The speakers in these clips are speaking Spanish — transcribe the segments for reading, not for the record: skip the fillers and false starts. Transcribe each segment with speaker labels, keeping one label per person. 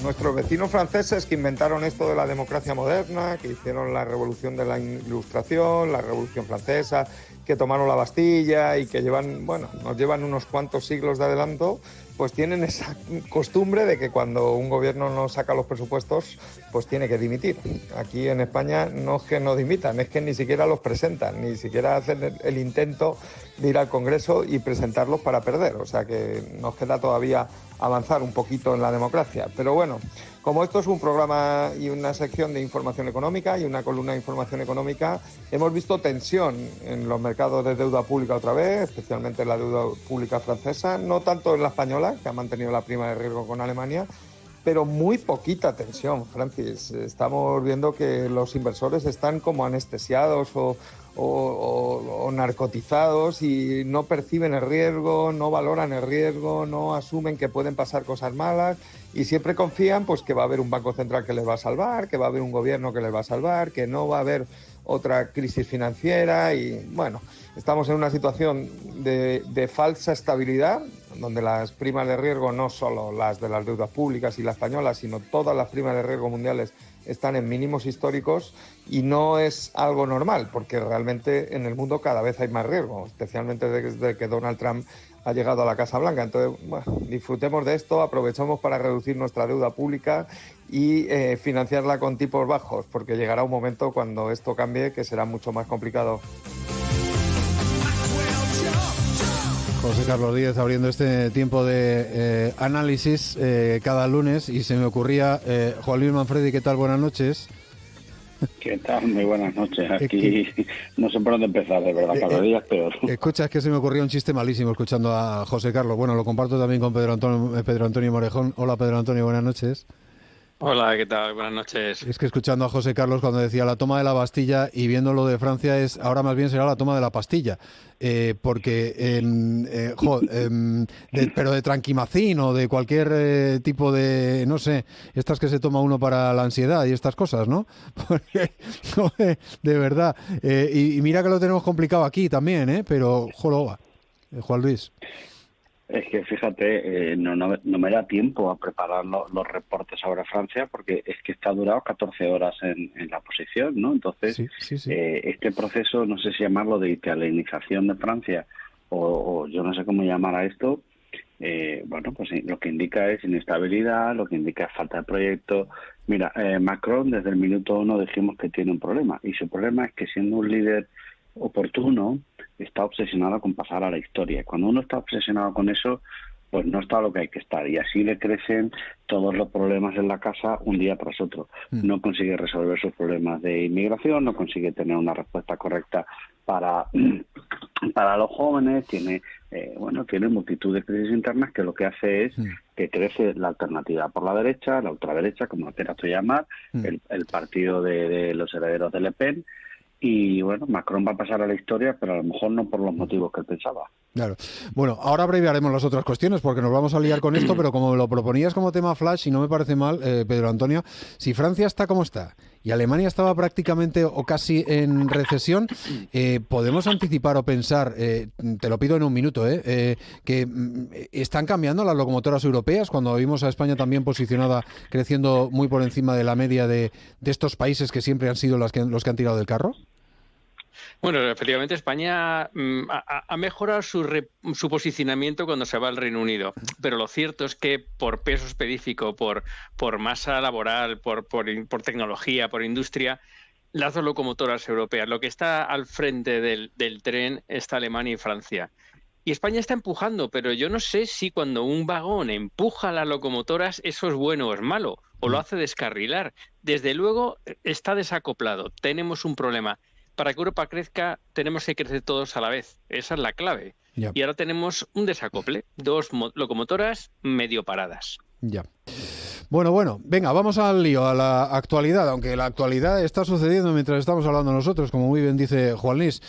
Speaker 1: nuestros vecinos franceses que inventaron esto de la democracia moderna, que hicieron la revolución de la Ilustración, la Revolución Francesa, que tomaron la Bastilla y que nos llevan unos cuantos siglos de adelanto, pues tienen esa costumbre de que cuando un gobierno no saca los presupuestos, pues tiene que dimitir. Aquí en España no es que no dimitan, es que ni siquiera los presentan, ni siquiera hacen el intento de ir al Congreso y presentarlos para perder. O sea que nos queda todavía avanzar un poquito en la democracia. Pero bueno, como esto es un programa y una sección de información económica y una columna de información económica, hemos visto tensión en los mercados de deuda pública otra vez, especialmente en la deuda pública francesa, no tanto en la española, que ha mantenido la prima de riesgo con Alemania, pero muy poquita tensión, Francis. Estamos viendo que los inversores están como anestesiados o narcotizados y no perciben el riesgo, no valoran el riesgo, no asumen que pueden pasar cosas malas y siempre confían pues que va a haber un banco central que les va a salvar, que va a haber un gobierno que les va a salvar, que no va a haber otra crisis financiera y bueno, estamos en una situación de falsa estabilidad, donde las primas de riesgo, no solo las de las deudas públicas y la española, sino todas las primas de riesgo mundiales están en mínimos históricos y no es algo normal, porque realmente en el mundo cada vez hay más riesgo, especialmente desde que Donald Trump ha llegado a la Casa Blanca. Entonces, bueno, disfrutemos de esto, aprovechemos para reducir nuestra deuda pública y financiarla con tipos bajos, porque llegará un momento cuando esto cambie que será mucho más complicado.
Speaker 2: José Carlos Díez abriendo este tiempo de análisis cada lunes y se me ocurría, Juan Luis Manfredi, ¿qué tal? Buenas noches.
Speaker 3: ¿Qué tal? Muy buenas noches. Aquí no sé por dónde empezar, de verdad, cada día es peor.
Speaker 2: Escucha, es que se me ocurrió un chiste malísimo escuchando a José Carlos. Bueno, lo comparto también con Pedro Antonio Morejón. Hola, Pedro Antonio, buenas noches.
Speaker 4: Hola, ¿qué tal? Buenas noches.
Speaker 2: Es que escuchando a José Carlos cuando decía la toma de la Bastilla y viendo lo de Francia ahora más bien será la toma de la pastilla, porque pero de tranquimacín o de cualquier tipo de, no sé, estas que se toma uno para la ansiedad y estas cosas, ¿no? Porque, joder, de verdad, y mira que lo tenemos complicado aquí también, pero joloba, Juan Luis.
Speaker 3: Es que fíjate, no me da tiempo a preparar los reportes sobre Francia porque es que está durado 14 horas en la posición, ¿no? Entonces, sí. Este proceso, no sé si llamarlo de italianización de Francia o yo no sé cómo llamar a esto, bueno, pues lo que indica es inestabilidad, lo que indica es falta de proyecto. Mira, Macron desde el minuto 1 dijimos que tiene un problema y su problema es que siendo un líder oportuno, está obsesionado con pasar a la historia. Cuando uno está obsesionado con eso, pues no está lo que hay que estar. Y así le crecen todos los problemas en la casa un día tras otro. No consigue resolver sus problemas de inmigración, no consigue tener una respuesta correcta para los jóvenes, tiene multitud de crisis internas que lo que hace es que crece la alternativa por la derecha, la ultraderecha, como lo quieras tú llamar, el partido de los herederos de Le Pen. Y bueno, Macron va a pasar a la historia, pero a lo mejor no por los motivos que él pensaba.
Speaker 2: Claro. Bueno, ahora abreviaremos las otras cuestiones porque nos vamos a liar con esto, pero como lo proponías como tema flash, y no me parece mal, Pedro Antonio, si Francia está como está y Alemania estaba prácticamente o casi en recesión, podemos anticipar o pensar, te lo pido en un minuto, que están cambiando las locomotoras europeas cuando vimos a España también posicionada creciendo muy por encima de la media de estos países que siempre han sido los que han tirado del carro.
Speaker 4: Bueno, efectivamente España ha mejorado su posicionamiento cuando se va al Reino Unido, pero lo cierto es que por peso específico, por masa laboral, por tecnología, por industria, las dos locomotoras europeas, lo que está al frente del tren está Alemania y Francia. Y España está empujando, pero yo no sé si cuando un vagón empuja las locomotoras eso es bueno o es malo, o lo hace descarrilar. Desde luego está desacoplado, tenemos un problema. Para que Europa crezca, tenemos que crecer todos a la vez. Esa es la clave. Ya. Y ahora tenemos un desacople, dos locomotoras medio paradas.
Speaker 2: Ya. Bueno, venga, vamos al lío, a la actualidad, aunque la actualidad está sucediendo mientras estamos hablando nosotros, como muy bien dice Juan Luis.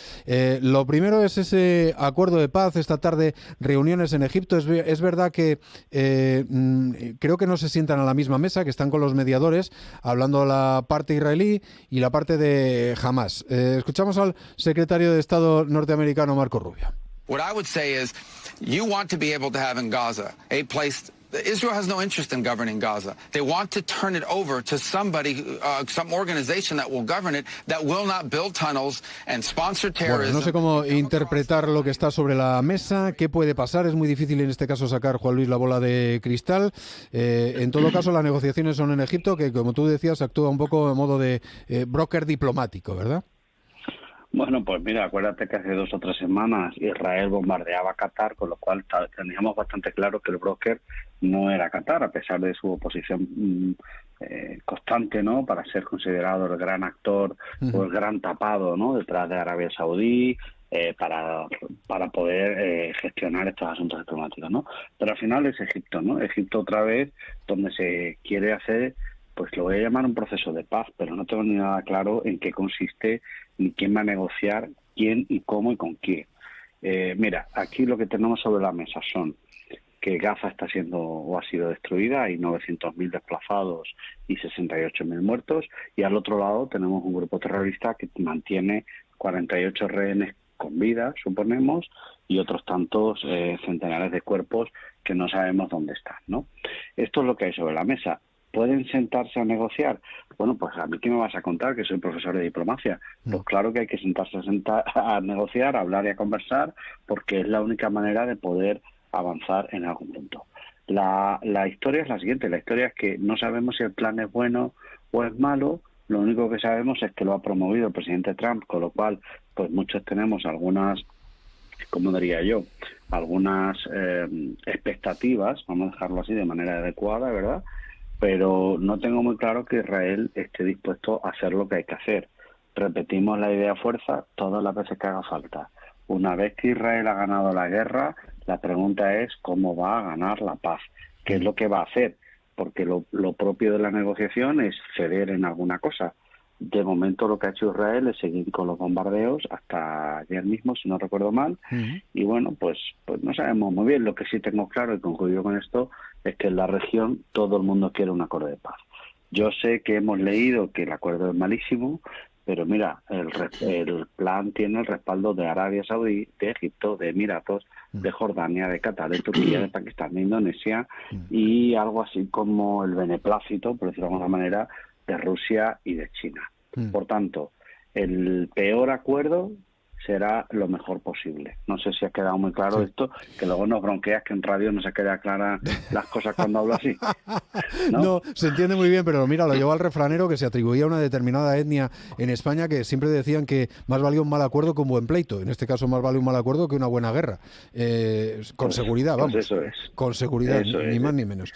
Speaker 2: Lo primero es ese acuerdo de paz, esta tarde reuniones en Egipto. Es verdad que creo que no se sientan a la misma mesa, que están con los mediadores, hablando la parte israelí y la parte de Hamás. Escuchamos al secretario de Estado norteamericano, Marco Rubio.
Speaker 5: What I would say is you want to be able to have in Gaza a place Israel has no interest in governing Gaza. They want to turn it over to somebody, some organization that will govern it, that will not build tunnels and sponsor terrorism.
Speaker 2: Bueno, no sé cómo interpretar lo que está sobre la mesa, qué puede pasar. Es muy difícil en este caso sacar, Juan Luis, la bola de cristal. En todo caso, las negociaciones son en Egipto, que como tú decías, actúa un poco en modo de broker diplomático, ¿verdad?
Speaker 3: Bueno, pues mira, acuérdate que hace 2 o 3 semanas Israel bombardeaba a Qatar, con lo cual teníamos bastante claro que el broker no era Qatar, a pesar de su oposición constante, ¿no?, para ser considerado el gran actor o el gran tapado, ¿no?, detrás de Arabia Saudí, para poder gestionar estos asuntos diplomáticos, ¿no? Pero al final es Egipto, ¿no? Egipto otra vez, donde se quiere hacer, pues lo voy a llamar un proceso de paz, pero no tengo ni nada claro en qué consiste, ni quién va a negociar, quién y cómo y con quién. Mira, aquí lo que tenemos sobre la mesa son que Gaza está siendo o ha sido destruida, hay 900.000 desplazados y 68.000 muertos, y al otro lado tenemos un grupo terrorista que mantiene 48 rehenes con vida, suponemos, y otros tantos centenares de cuerpos que no sabemos dónde están, ¿no? Esto es lo que hay sobre la mesa. ¿Pueden sentarse a negociar? Bueno, pues a mí ¿qué me vas a contar? Que soy profesor de diplomacia. Pues claro que hay que sentarse a negociar, a hablar y a conversar, porque es la única manera de poder avanzar en algún punto. La historia es la siguiente. La historia es que no sabemos si el plan es bueno o es malo. Lo único que sabemos es que lo ha promovido el presidente Trump, con lo cual pues muchos tenemos algunas, ¿cómo diría yo?, algunas expectativas, vamos a dejarlo así de manera adecuada, ¿verdad?, pero no tengo muy claro que Israel esté dispuesto a hacer lo que hay que hacer. Repetimos la idea fuerza todas las veces que haga falta. Una vez que Israel ha ganado la guerra, la pregunta es cómo va a ganar la paz, qué es lo que va a hacer, porque lo propio de la negociación es ceder en alguna cosa. De momento lo que ha hecho Israel es seguir con los bombardeos hasta ayer mismo, si no recuerdo mal, y bueno, pues no sabemos muy bien. Lo que sí tengo claro, y concluyo con esto, es que en la región todo el mundo quiere un acuerdo de paz. Yo sé que hemos leído que el acuerdo es malísimo, pero mira, el plan tiene el respaldo de Arabia Saudí, de Egipto, de Emiratos, de Jordania, de Qatar, de Turquía, de Pakistán, de Indonesia, y algo así como el beneplácito, por decirlo de alguna manera, de Rusia y de China. Por tanto, el peor acuerdo será lo mejor posible. No sé si ha quedado muy claro esto, que luego nos bronqueas que en radio no se queda claras las cosas cuando hablo así.
Speaker 2: ¿No? Se entiende muy bien, pero mira, lo llevó al refranero que se atribuía a una determinada etnia en España que siempre decían que más valía un mal acuerdo que un buen pleito. En este caso, más vale un mal acuerdo que una buena guerra. Con seguridad, vamos.
Speaker 3: Pues eso es.
Speaker 2: Con seguridad, ni más ni menos.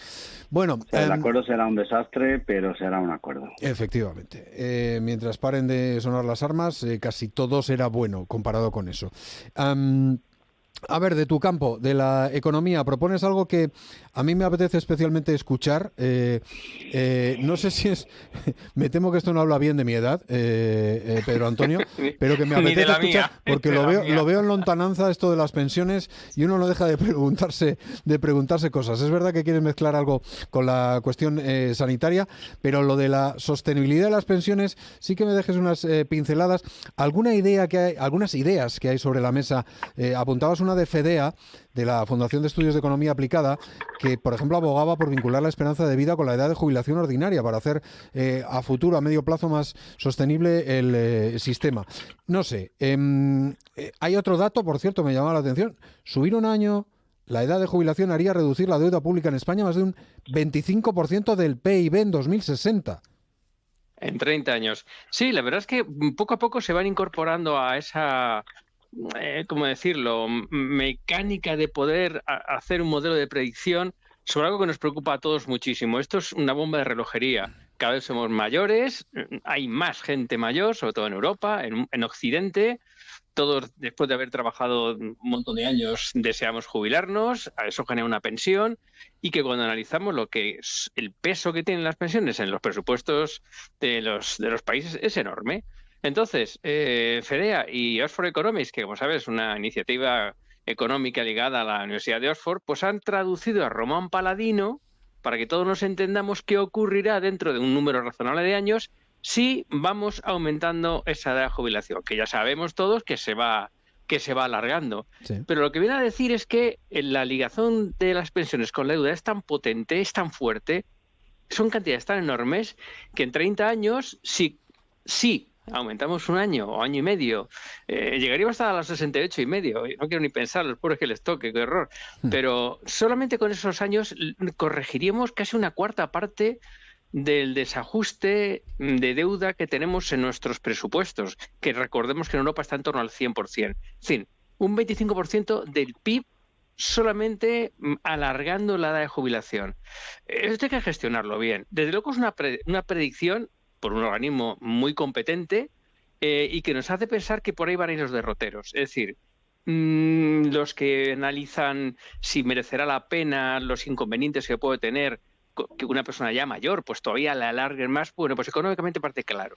Speaker 2: Bueno,
Speaker 3: el acuerdo será un desastre, pero será un acuerdo.
Speaker 2: Efectivamente. Mientras paren de sonar las armas, casi todo será bueno comparado con eso. A ver, de tu campo, de la economía, propones algo que a mí me apetece especialmente escuchar. No sé si es... Me temo que esto no habla bien de mi edad, Pedro Antonio, pero que me apetece escuchar, porque lo veo en lontananza esto de las pensiones y uno no deja de preguntarse cosas. Es verdad que quieres mezclar algo con la cuestión sanitaria, pero lo de la sostenibilidad de las pensiones, sí que me dejes unas pinceladas. Algunas ideas que hay sobre la mesa. Apuntabas una de FEDEA, de la Fundación de Estudios de Economía Aplicada, que, por ejemplo, abogaba por vincular la esperanza de vida con la edad de jubilación ordinaria para hacer a futuro, a medio plazo, más sostenible el sistema. No sé. Hay otro dato, por cierto, me llamaba la atención. Subir un año la edad de jubilación haría reducir la deuda pública en España más de un 25% del PIB en 2060.
Speaker 4: En 30 años. Sí, la verdad es que poco a poco se van incorporando a esa... ¿cómo decirlo?, mecánica de poder hacer un modelo de predicción sobre algo que nos preocupa a todos muchísimo. Esto es una bomba de relojería. Cada vez somos mayores, hay más gente mayor, sobre todo en Europa, en Occidente. Todos, después de haber trabajado un montón de años, deseamos jubilarnos, a eso genera una pensión, y que cuando analizamos lo que es el peso que tienen las pensiones en los presupuestos de los países es enorme. Entonces, FEDEA y Oxford Economics, que como sabes es una iniciativa económica ligada a la Universidad de Oxford, pues han traducido a Román Paladino para que todos nos entendamos qué ocurrirá dentro de un número razonable de años si vamos aumentando esa edad de jubilación, que ya sabemos todos que se va que se va alargando.
Speaker 2: Sí.
Speaker 4: Pero lo que viene a decir es que la ligazón de las pensiones con la deuda es tan potente, es tan fuerte, son cantidades tan enormes, que en 30 años, si aumentamos un año o año y medio, llegaríamos hasta los 68 y medio. No quiero ni pensar, los pobres que les toque, qué horror. Pero solamente con esos años corregiríamos casi una cuarta parte del desajuste de deuda que tenemos en nuestros presupuestos, que recordemos que en Europa está en torno al 100%. En fin, un 25% del PIB solamente alargando la edad de jubilación. Esto hay que gestionarlo bien. Desde luego es una predicción por un organismo muy competente y que nos hace pensar que por ahí van a ir los derroteros. Es decir, los que analizan si merecerá la pena, los inconvenientes que puede tener que una persona ya mayor, pues todavía la alarguen más, bueno, pues económicamente parte claro.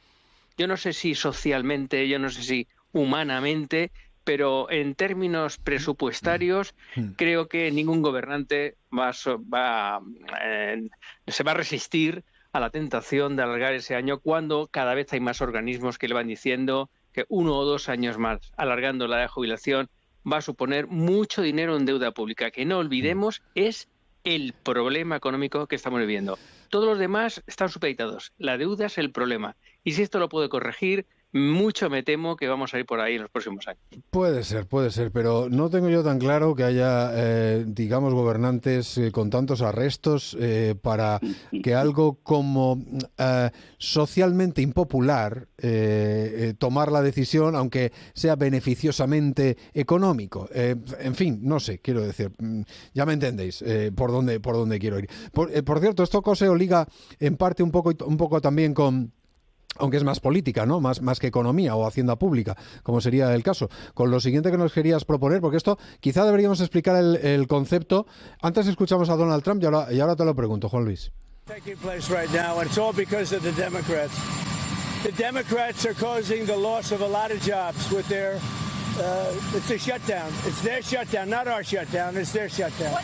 Speaker 4: Yo no sé si socialmente, yo no sé si humanamente, pero en términos presupuestarios creo que ningún gobernante se va a resistir a la tentación de alargar ese año cuando cada vez hay más organismos que le van diciendo que 1 o 2 años más alargando la edad de jubilación va a suponer mucho dinero en deuda pública, que no olvidemos es el problema económico que estamos viviendo. Todos los demás están supeditados. La deuda es el problema. Y si esto lo puede corregir, mucho me temo que vamos a ir por ahí en los próximos años.
Speaker 2: Puede ser, pero no tengo yo tan claro que haya, digamos, gobernantes con tantos arrestos para que algo como socialmente impopular, tomar la decisión, aunque sea beneficiosamente económico. En fin, no sé, quiero decir, ya me entendéis por dónde quiero ir. Por cierto, esto Coseo liga en parte un poco también con... aunque es más política, ¿no? Más que economía o hacienda pública, como sería el caso. Con lo siguiente que nos querías proponer, porque esto quizá deberíamos explicar el concepto. Antes escuchamos a Donald Trump y ahora te lo pregunto, Juan Luis.
Speaker 6: The Democrats are causing the loss of a lot of jobs with their it's a shutdown. It's their shutdown, not our shutdown. It's their shutdown.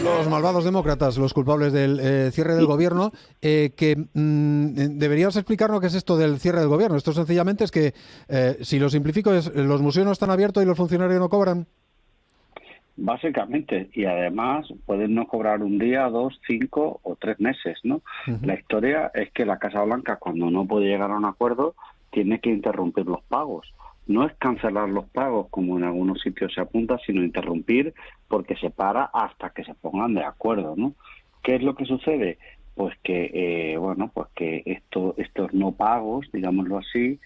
Speaker 2: Los malvados demócratas, los culpables del cierre del gobierno, deberías explicarnos qué es esto del cierre del gobierno. Esto sencillamente es que, si lo simplifico, los museos no están abiertos y los funcionarios no cobran.
Speaker 3: Básicamente, y además pueden no cobrar un día, 2, 5 o 3 meses, ¿no? La historia es que la Casa Blanca, cuando no puede llegar a un acuerdo, tiene que interrumpir los pagos. No es cancelar los pagos, como en algunos sitios se apunta, sino interrumpir porque se para hasta que se pongan de acuerdo, ¿no? ¿Qué es lo que sucede? Pues que, que estos no pagos, digámoslo así,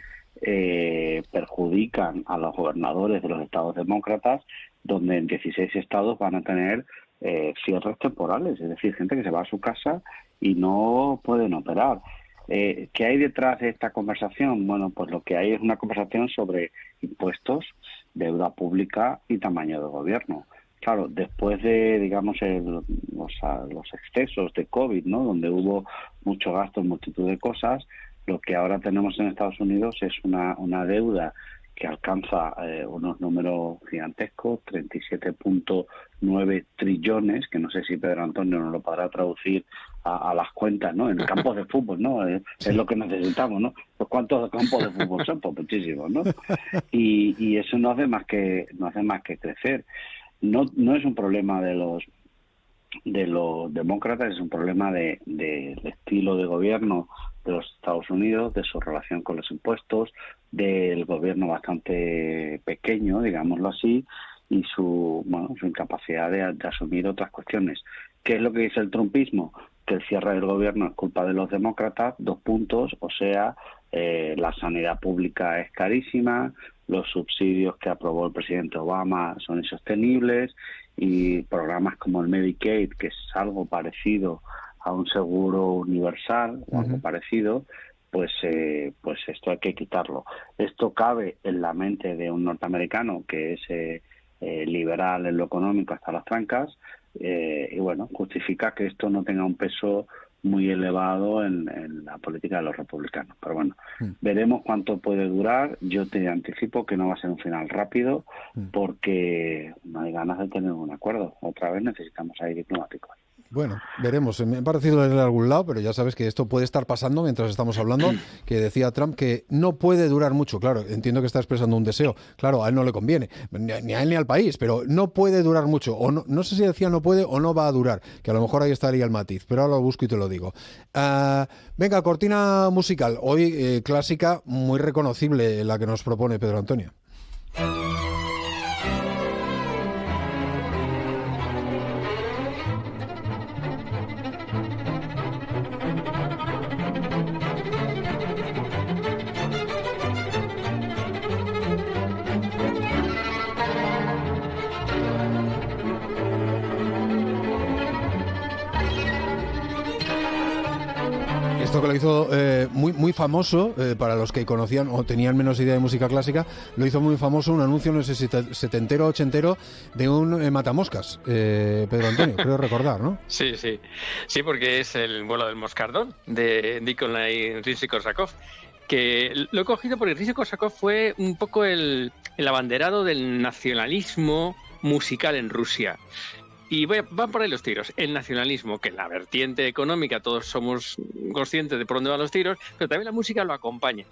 Speaker 3: perjudican a los gobernadores de los estados demócratas, donde en 16 estados van a tener cierres temporales, es decir, gente que se va a su casa y no pueden operar. ¿Qué hay detrás de esta conversación? Bueno, pues lo que hay es una conversación sobre impuestos, deuda pública y tamaño de gobierno. Claro, después de, digamos, los excesos de COVID, ¿no?, donde hubo mucho gasto en multitud de cosas, lo que ahora tenemos en Estados Unidos es una deuda que alcanza unos números gigantescos, 37.9 trillones, que no sé si Pedro Antonio nos lo podrá traducir a las cuentas, ¿no? En campos de fútbol, ¿no? Es lo que necesitamos, ¿no? Pues ¿cuántos campos de fútbol son? Pues muchísimos, ¿no? Y eso no hace más que crecer. No es un problema de los demócratas, es un problema del estilo de gobierno de los Estados Unidos, de su relación con los impuestos, del gobierno bastante pequeño, digámoslo así, y su incapacidad de asumir otras cuestiones. ¿Qué es lo que dice el trumpismo? Que el cierre del gobierno es culpa de los demócratas, 2 puntos, o sea, la sanidad pública es carísima, los subsidios que aprobó el presidente Obama son insostenibles y programas como el Medicaid, que es algo parecido a un seguro universal o algo parecido, pues esto hay que quitarlo. Esto cabe en la mente de un norteamericano que es liberal en lo económico hasta las trancas, y bueno, justifica que esto no tenga un peso muy elevado en la política de los republicanos. Pero bueno, veremos cuánto puede durar. Yo te anticipo que no va a ser un final rápido porque no hay ganas de tener un acuerdo. Otra vez necesitamos aire diplomático.
Speaker 2: Bueno, veremos. Me ha parecido leer de algún lado, pero ya sabes que esto puede estar pasando mientras estamos hablando, que decía Trump que no puede durar mucho. Claro, entiendo que está expresando un deseo. Claro, a él no le conviene, ni a él ni al país, pero no puede durar mucho. O no sé si decía no puede o no va a durar, que a lo mejor ahí estaría el matiz, pero ahora lo busco y te lo digo. Venga, cortina musical. Hoy clásica, muy reconocible la que nos propone Pedro Antonio. Esto que lo hizo muy famoso, para los que conocían o tenían menos idea de música clásica, lo hizo muy famoso un anuncio, no sé si setentero, ochentero, de un matamoscas, Pedro Antonio, creo recordar, ¿no?
Speaker 4: Sí, porque es el vuelo del moscardón de Nikolai Rimsky-Korsakov, que lo he cogido porque Rimsky-Korsakov fue un poco el abanderado del nacionalismo musical en Rusia. Y van por ahí los tiros. El nacionalismo, que en la vertiente económica todos somos conscientes de por dónde van los tiros, pero también la música lo acompaña.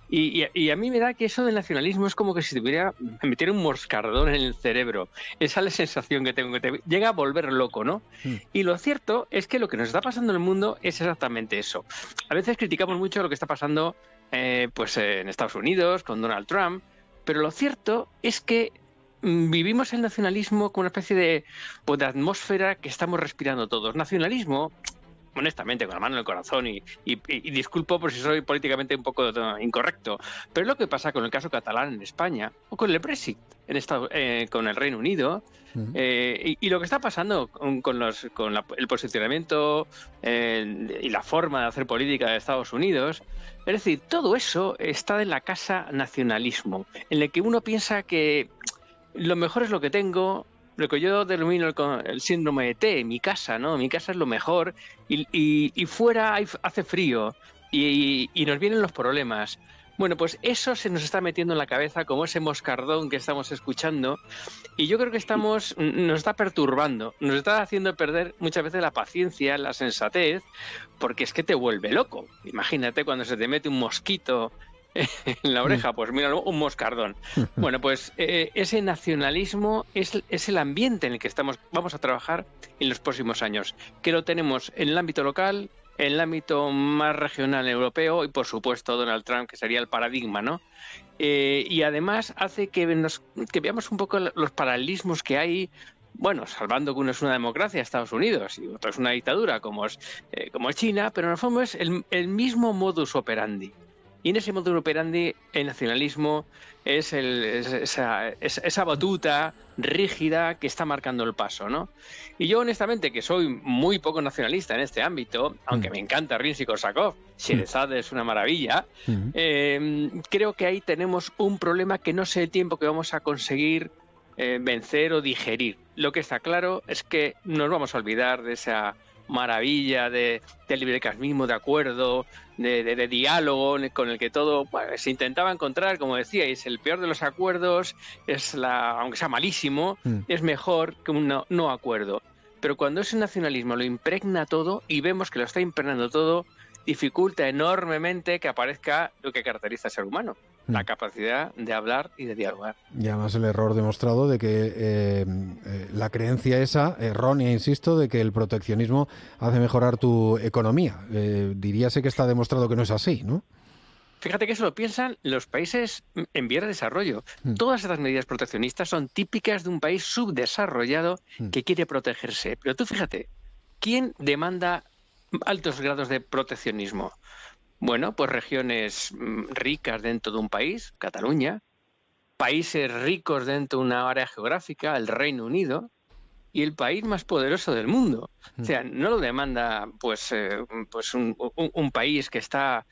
Speaker 4: Y a mí me da que eso del nacionalismo es como que si me metiera un moscardón en el cerebro. Esa es la sensación que tengo, que te llega a volver loco, ¿no? Y lo cierto es que lo que nos está pasando en el mundo es exactamente eso. A veces criticamos mucho lo que está pasando pues en Estados Unidos, con Donald Trump, pero lo cierto es que vivimos el nacionalismo como una especie de atmósfera que estamos respirando todos. Nacionalismo, honestamente, con la mano en el corazón, y disculpo por si soy políticamente un poco incorrecto, pero es lo que pasa con el caso catalán en España, o con el Brexit con el Reino Unido, y lo que está pasando con el posicionamiento y la forma de hacer política de Estados Unidos. Es decir, todo eso está en la casa nacionalismo, en el que uno piensa que lo mejor es lo que tengo, lo que yo denomino el síndrome de T, mi casa, ¿no? Mi casa es lo mejor y fuera hace frío y nos vienen los problemas. Bueno, pues eso se nos está metiendo en la cabeza como ese moscardón que estamos escuchando, y yo creo que nos está perturbando, nos está haciendo perder muchas veces la paciencia, la sensatez, porque es que te vuelve loco. Imagínate cuando se te mete un mosquito en la oreja, pues mira, un moscardón. Bueno, pues ese nacionalismo es el ambiente en el que vamos a trabajar en los próximos años, que lo tenemos en el ámbito local, en el ámbito más regional europeo y, por supuesto, Donald Trump, que sería el paradigma, ¿no? Y además hace que veamos un poco los paralelismos que hay. Bueno, salvando que uno es una democracia, Estados Unidos, y otro es una dictadura como es China, pero en el fondo es el mismo modus operandi. Y en ese modus operandi el nacionalismo es esa batuta rígida que está marcando el paso, ¿no? Y yo, honestamente, que soy muy poco nacionalista en este ámbito, aunque me encanta Rimsky-Korsakov, Sherezade es una maravilla, creo que ahí tenemos un problema que no sé el tiempo que vamos a conseguir vencer o digerir. Lo que está claro es que nos vamos a olvidar de esa maravilla del librecasmismo, de acuerdo, de diálogo con el que todo se intentaba encontrar, como decíais, el peor de los acuerdos aunque sea malísimo, es mejor que un no acuerdo. Pero cuando ese nacionalismo lo impregna todo y vemos que lo está impregnando todo, dificulta enormemente que aparezca lo que caracteriza al ser humano, la capacidad de hablar y de dialogar.
Speaker 2: Y además el error demostrado de que la creencia esa, errónea, insisto, de que el proteccionismo hace mejorar tu economía. Diríase que está demostrado que no es así, ¿no?
Speaker 4: Fíjate que eso lo piensan los países en vías de desarrollo. Todas estas medidas proteccionistas son típicas de un país subdesarrollado que quiere protegerse. Pero tú fíjate, ¿quién demanda altos grados de proteccionismo? Bueno, pues regiones ricas dentro de un país, Cataluña, países ricos dentro de una área geográfica, el Reino Unido, y el país más poderoso del mundo. O sea, no lo demanda un país que está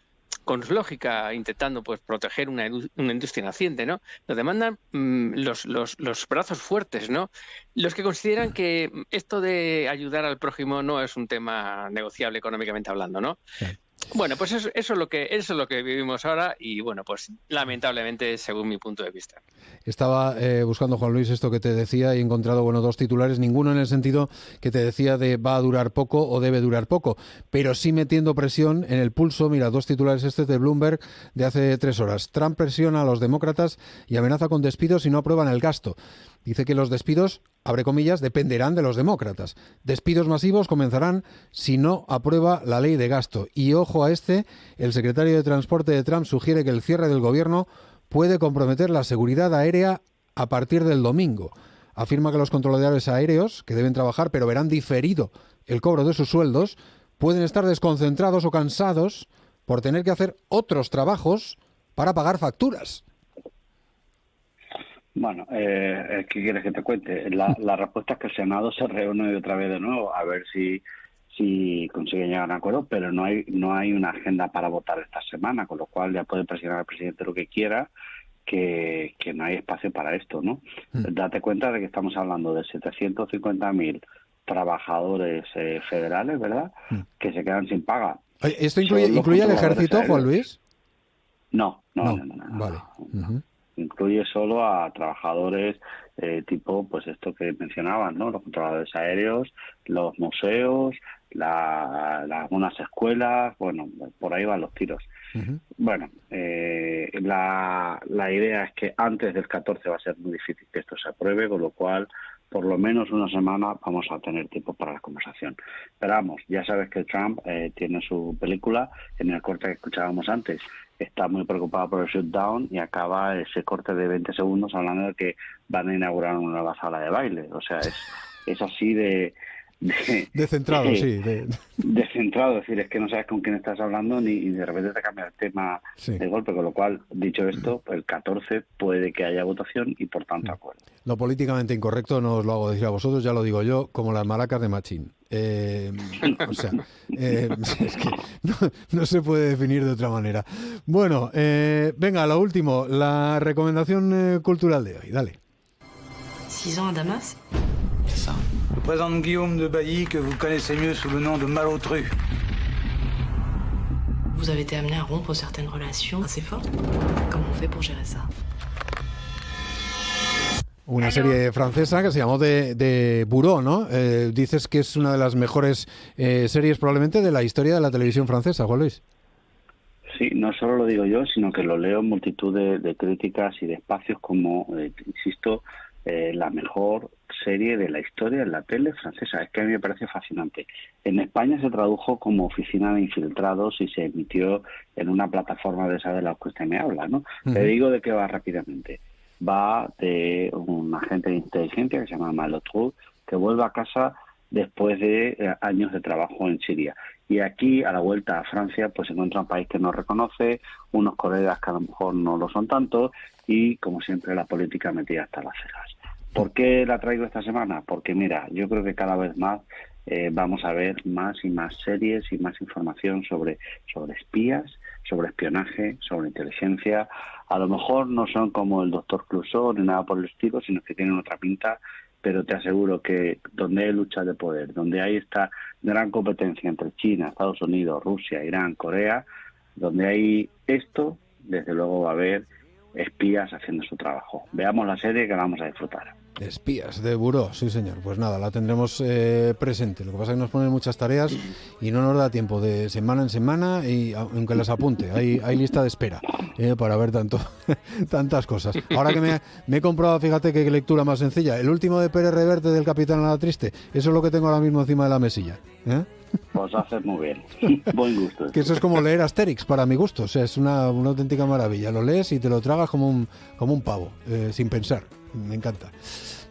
Speaker 4: con lógica intentando proteger una industria naciente, ¿no? Lo demandan los brazos fuertes, ¿no? Los que consideran que esto de ayudar al prójimo no es un tema negociable económicamente hablando, ¿no? Sí. Bueno, pues eso es lo que vivimos ahora y bueno, pues lamentablemente, según mi punto de vista.
Speaker 2: Estaba buscando, Juan Luis, esto que te decía y he encontrado, dos titulares, ninguno en el sentido que te decía de va a durar poco o debe durar poco, pero sí metiendo presión en el pulso. Mira, 2 titulares de Bloomberg de hace 3 horas. Trump presiona a los demócratas y amenaza con despidos si no aprueban el gasto. Dice que los despidos, abre comillas, dependerán de los demócratas. Despidos masivos comenzarán si no aprueba la ley de gasto. Y ojo a el secretario de Transporte de Trump sugiere que el cierre del gobierno puede comprometer la seguridad aérea a partir del domingo. Afirma que los controladores aéreos, que deben trabajar pero verán diferido el cobro de sus sueldos, pueden estar desconcentrados o cansados por tener que hacer otros trabajos para pagar facturas.
Speaker 3: Bueno, ¿qué quieres que te cuente? La respuesta es que el Senado se reúne otra vez de nuevo a ver si consiguen llegar a un acuerdo, pero no hay una agenda para votar esta semana, con lo cual ya puede presionar al presidente lo que quiera, que no hay espacio para esto, ¿no? Date cuenta de que estamos hablando de 750.000 trabajadores federales, ¿verdad?, que se quedan sin paga.
Speaker 2: ¿Esto incluye al ejército, Juan Luis?
Speaker 3: No.
Speaker 2: Vale.
Speaker 3: Incluye solo a trabajadores tipo, pues esto que mencionaban, ¿no? Los controladores aéreos, los museos, algunas escuelas, bueno, por ahí van los tiros. Bueno, la idea es que antes del 14 va a ser muy difícil que esto se apruebe, con lo cual por lo menos una semana vamos a tener tiempo para la conversación. Pero vamos, ya sabes que Trump tiene su película, en el corte que escuchábamos antes, está muy preocupado por el shutdown y acaba ese corte de 20 segundos hablando de que van a inaugurar una nueva sala de baile. O sea, es así de
Speaker 2: centrado, sí.
Speaker 3: De centrado, es decir, es que no sabes con quién estás hablando y de repente te cambia el tema de golpe, con lo cual, dicho esto, el 14 puede que haya votación y por tanto acuerdo.
Speaker 2: Lo políticamente incorrecto no os lo hago decir a vosotros, ya lo digo yo, como las maracas de Machín. O sea, es que no se puede definir de otra manera. Bueno, venga, lo último, la recomendación cultural de hoy, dale.
Speaker 7: 6 ans à Damas.
Speaker 8: C'est ça. Je présente Guillaume de Bailly, que vous connaissez mieux sous le nom de Malotru.
Speaker 7: Vous avez été amené à rompre certaines relations assez fortes. Comment on fait pour gérer ça?
Speaker 2: Una serie francesa que se llamó de Bureau, ¿no? Dices que es una de las mejores series probablemente de la historia de la televisión francesa, Juan Luis.
Speaker 3: Sí, no solo lo digo yo, sino que lo leo en multitud de críticas y de espacios como, insisto, la mejor serie de la historia en la tele francesa. Es que a mí me parece fascinante. En España se tradujo como Oficina de Infiltrados y se emitió en una plataforma de esa de la que usted me habla, ¿no? Te digo de qué va rápidamente. Va de un agente de inteligencia que se llama Malotru, que vuelve a casa después de años de trabajo en Siria. Y aquí, a la vuelta a Francia, pues se encuentra un país que no reconoce, unos colegas que a lo mejor no lo son tanto, y, como siempre, la política metida hasta las cejas. ¿Por qué la traigo esta semana? Porque, mira, yo creo que cada vez más vamos a ver más y más series y más información sobre espías, sobre espionaje, sobre inteligencia. A lo mejor no son como el Doctor Clouseau ni nada por el estilo, sino que tienen otra pinta, pero te aseguro que donde hay lucha de poder, donde hay esta gran competencia entre China, Estados Unidos, Rusia, Irán, Corea, donde hay esto, desde luego va a haber espías haciendo su trabajo. Veamos la serie que vamos a disfrutar.
Speaker 2: Espías de Bureau, sí señor. Pues nada, la tendremos presente. Lo que pasa es que nos ponen muchas tareas y no nos da tiempo de semana en semana, y aunque las apunte, hay lista de espera para ver tantas cosas. Ahora que me he comprado, fíjate qué lectura más sencilla, el último de Pérez Reverte del Capitán a la Triste. Eso es lo que tengo ahora mismo encima de la mesilla.
Speaker 3: Pues haces muy bien. Buen gusto.
Speaker 2: Que eso es como leer Asterix, para mi gusto. O sea, es una auténtica maravilla. Lo lees y te lo tragas como un pavo, sin pensar. Me encanta.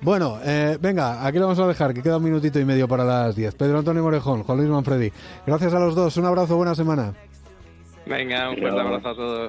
Speaker 2: Bueno, venga, aquí lo vamos a dejar, que queda un minutito y medio para las 10. Pedro Antonio Morejón, Juan Luis Manfredi. Gracias a los dos. Un abrazo, buena semana.
Speaker 4: Venga, un fuerte abrazo a todos.